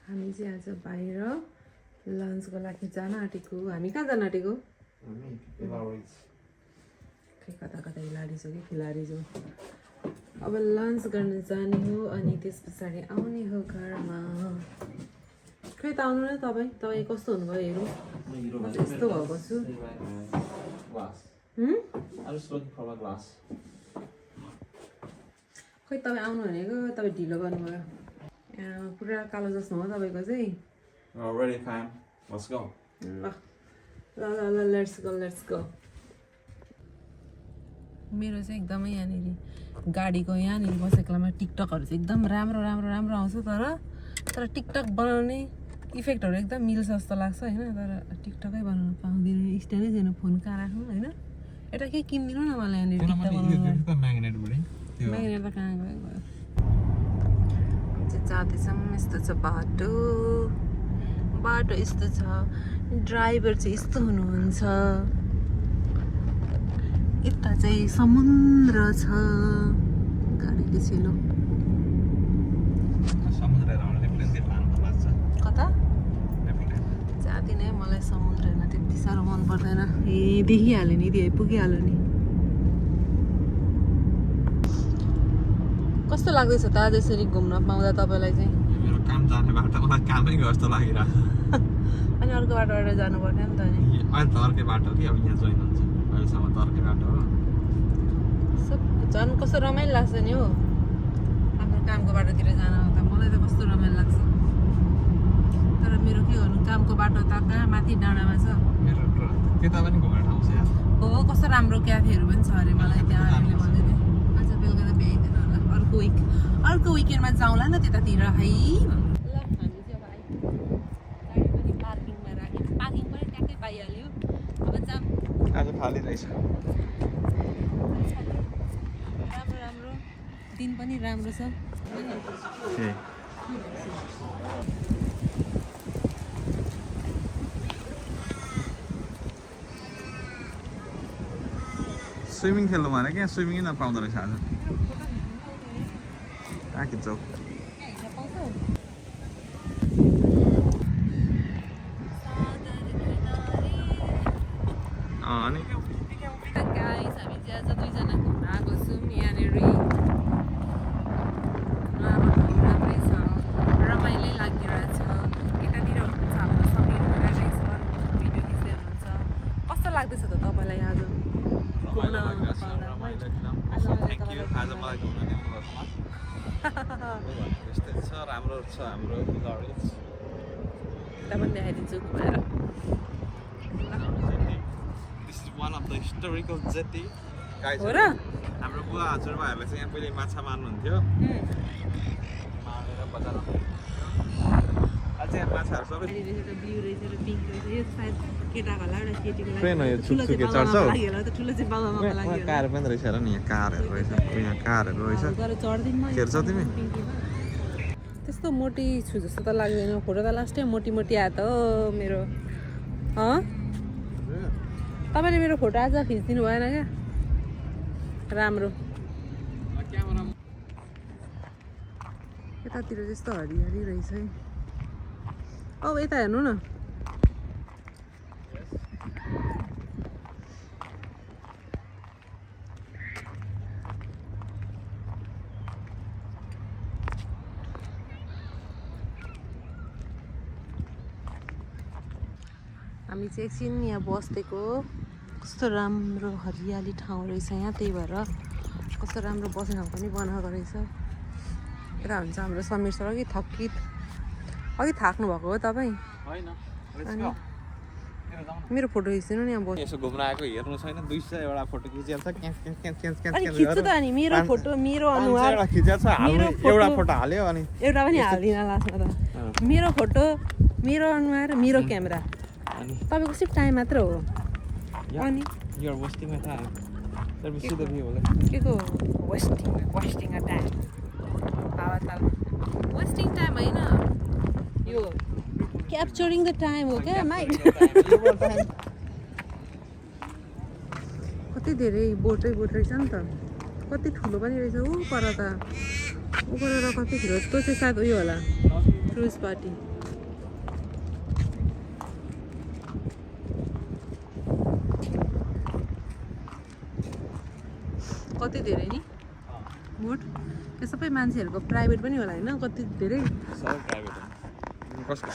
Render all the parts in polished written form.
हामी चाहिँ आज बाहिर लन्चको लागि जान आँटेको। हामी कहाँ जान आँटेको? खै कता कता हिलाडी छौँ कि खिलाडी छौँ। अब लन्च गर्न जाने हो अनि त्यस पछाडि आउने हो घरमा। खै त आउनु न तपाईँ कस्तो हुनुभयो हेरौँ। म चाहिँ यस्तो भएको छु। खै तपाईँ आउनु भनेको तपाईँ ढिलो गर्नुभयो। पुरा कालो जस्तो हो तपाईँको चाहिँ। Already fine. Let's go. ल लेट्स गो। मेरो चाहिँ एकदमै यहाँनिर गाडीको यहाँनिर बसेको बेलामा टिकटकहरू चाहिँ एकदम राम्रो आउँछ। तर टिकटक बनाउने इफेक्टहरू एकदम मिल्छ जस्तो लाग्छ होइन। तर टिकटकै बनाउनु पाउँदिनँ। स्ट्यान्डै छैन फोन कहाँ राख्नु होइन। एउटा केही किनिदिनु न मलाई यहाँनिर टिकटक बनाउनु। म्याग्नेट त कहाँ गयो। चाहिँ जाँदैछौँ। यस्तो छ बाटो यस्तो छ। ड्राइभर चाहिँ यस्तो हुनुहुन्छ। यता चाहिँ समुद्र छ। गाडीले छिलो कता जाँदिनँ। मलाई समुद्र हेर्न त्यति साह्रो मन पर्दैन। देखिहाल्यो नि पुगिहाल्यो नि। कस्तो लाग्दैछ त आज यसरी घुम्न पाउँदा तपाईँलाई चाहिँ? मेरो काम जाने बाटो मलाई कामै गर्छ जस्तो लागिरहेको छ। अनि अर्को बाटोबाट जानु पर्ने नि त नि। अहिले त अर्कै बाटो कि अब यहाँ जोइन हुन्छ। अहिलेसम्म त अर्कै बाटो हो। झन् कस्तो रमाइलो लाग्छ नि हो आफ्नो कामको बाटोतिर जान। त मलाई त कस्तो रमाइलो लाग्छ। तर मेरो के गर्नु कामको बाटो त कहाँ माथि डाँडामा छ। मेरो त्यता पनि घुम्ने ठाउँ छ यार। हो कस्तो राम्रो क्याफेहरू पनि छ अरे। मलाई त्यहाँ भन्दै थिएँ आज बेलुका त भ्याइँदैन होला। अर्को विकेन्डमा जाउँला न त्यतातिर है। ल हामी चाहिँ अब आइपुग्यौँ। गाडी पनि पार्किङमा राख्यो। पार्किङ पनि ट्याक्कै पाइहाल्यो। अब जाम आज खाली रहेछ। राम्रो दिन पनि राम्रो छ। स्विमिङ खेल्नु भने क्या स्विमिङ नपाउँदो रहेछ आज। कहाँ खिच्छौ? अनि गाइस हामी चाहिँ आज दुईजना घुम्न आएको छौँ यहाँनिर। राम्रै छ रमाइलो लागिरहेछ। यतातिर हुनुहुन्छ हाम्रो समीर भइरहेछ भिडियो खिच्दै हुनुहुन्छ। कस्तो लाग्दैछ त तपाईँलाई आज घुम्न? आज मलाई घुम्न ल्याउनुभएकोमा यस्तै छ। राम्रो छ हाम्रो लरेन्स। यता पनि देखाइदिन्छु घुमाएर। This is one of the historical jetty. हो र? हाम्रो बुवा हजुरबाहरूले चाहिँ यहाँ पहिले माछा मार्नुहुन्थ्यो। मारेर बजारमा अझ यहाँ माछाहरू सबै ब्लू रहेछ र पिङ्क रहेछ। यो सायद केटाको होला एउटा केटीको लागि। ट्रेन हो यो छुकछुके चढ्छ। ठुलो चाहिँ बाबामाको लागि। कार पनि रहेछ र नि यहाँ कारहरू रहेछ। यहाँ कारहरू रहेछ। तर चढ्दिनमा खेल्छौ तिमी? त्यस्तो मोटी छु जस्तो त लाग्दैन। फोटो त लास्टै मोटी आयो त हो मेरो। तपाईँले मेरो फोटो आज खिचिदिनु भएन क्या? राम्रो। यतातिर त्यस्तो हरिहरी रहेछ है। औ यता हेर्नु न। हामी चाहिँ एकछिन यहाँ बसेको। कस्तो राम्रो हरियाली ठाउँ रहेछ यहाँ। त्यही भएर कस्तो राम्रो बस्ने ठाउँ पनि बनाएको रहेछ। यता हुन्छ हाम्रो समीर सर अघि थाक्नु भएको हो तपाईँ? अनि मेरो फोटो खिच्नु नि। अब यसो घुम्न आएको हेर्नु छैन 200 एउटा फोटो खिचिहाल्छ। खिच्छु त अनि मेरो फोटो मेरो अनुहार खिचेछ। एउटा फोटो हाल्यो अनि एउटा पनि हाल्दिनँ लास्टमा त। मेरो फोटो मेरो अनुहार मेरो क्यामेरा। तपाईँको सिर्फ टाइम मात्र हो। अनि You are wasting my time. Let me see the view. के को वेस्टिङ अ टाइम? हावातालमा वेस्टिङ टाइम होइन यो क्याप्चरिङ द टाइम हो क्या माइक। कति धेरै बोट रहेछ नि त। कति ठुलो पनि रहेछ ऊ पर त। ऊ पर कति ठुलो। त्यो चाहिँ सायद उयो होला क्रुज पार्टी। कति धेरै नि बुट त्यो सबै मान्छेहरूको प्राइभेट पनि होला होइन कति धेरै सबै प्राइभेट हो कसको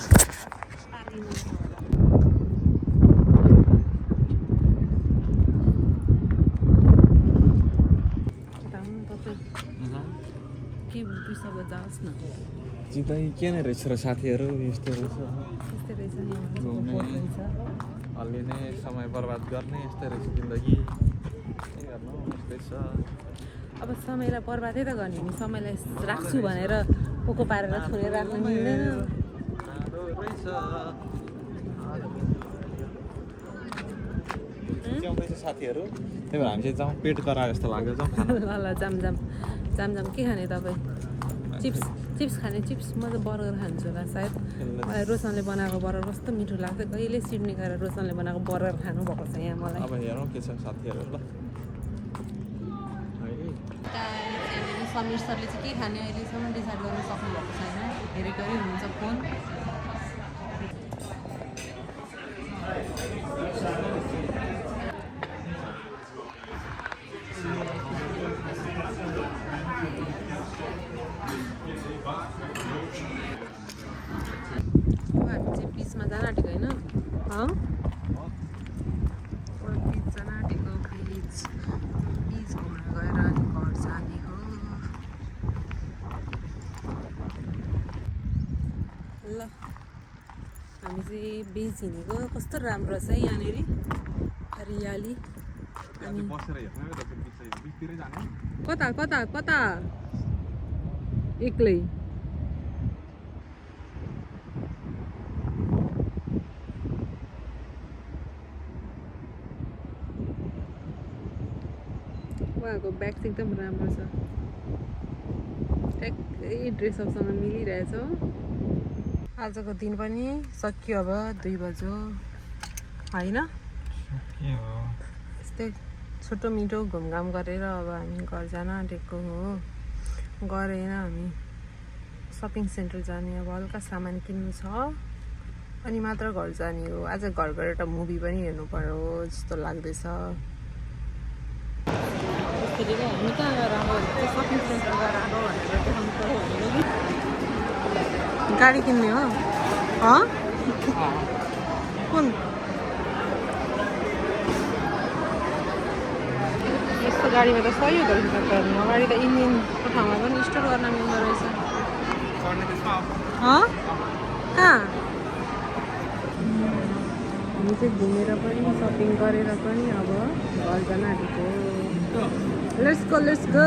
के बिर्सब जाओस् न चितै के नै रहेछ र साथीहरू यस्तो रहेछ त्यस्तै रहेछ नि घुम्ने। रहेछ अलि नै समय बर्बाद गर्ने यस्तै रहेछ जिन्दगी के गर्नु यस्तै छ अब समयलाई बर्बादै त गर्ने नि समयलाई राख्छु भनेर पोको पारेर छोडेर राख्नु मिल्दैन साह्रो रहेछ च्याउँदैछ साथीहरू त्यही भएर हामी चाहिँ जाउँ पेट कराए जस्तो लाग्यो जाउँ खानु ल ल जाम जाम जाम जाम के खाने तपाईँ चिप्स चिप्स खाने चिप्स म त बर्गर खान्छु होला सायद मलाई रोशनले बनाएको बर्गर कस्तो मिठो लाग्छ कहिले सिडनी गएर रोशनले बनाएको बर्गर खानु भएको छ यहाँ मलाई अब हेरौँ के छ साथीहरू ल समीर सरले चाहिँ के खाने अहिलेसम्म डिसाइड गर्न सक्नु भएको छैन हेरेको हेरि हुन्छ फोन हामी चाहिँ बिचमा जान आँटेको होइन बिच जान आँटेको बिच घुम्न गएर अनि घर जाने हो ल हामी चाहिँ बिच हिँडेको कस्तो राम्रो छ है यहाँनिर हरियाली अनि बसेर हेर्नु बिचतिरै जाने कता कता कता एक्लै उहाँको ब्याग चाहिँ एकदम राम्रो छ ट्याक्कै ड्रेसअपसँग मिलिरहेछ आजको दिन पनि सकियो अब 2 बज्यो होइन यस्तै छोटो मिठो घुमघाम गरेर अब हामी घर जान आँटेको हो गएर हामी सपिङ सेन्टर जाने अब हल्का सामान किन्नु छ अनि मात्र घर जाने हो आज घर गएर एउटा मुभी पनि हेर्नु पर्यो जस्तो लाग्दैछ त्यसरी नै हामी कहाँ गएर अब सपिङ सेन्टर गएर अब भनेर देखाउनु पर्यो भनेर कि गाडी किन्ने हो कुन यस्तो गाडीमा त सही हुँदो रहेछ गर्नु अगाडि त इन्जिनको ठाउँमा पनि स्टोर गर्न मिल्दो रहेछ कहाँ हामी चाहिँ घुमेर पनि सपिङ गरेर पनि अब घर जान आँटेको लेट्स गो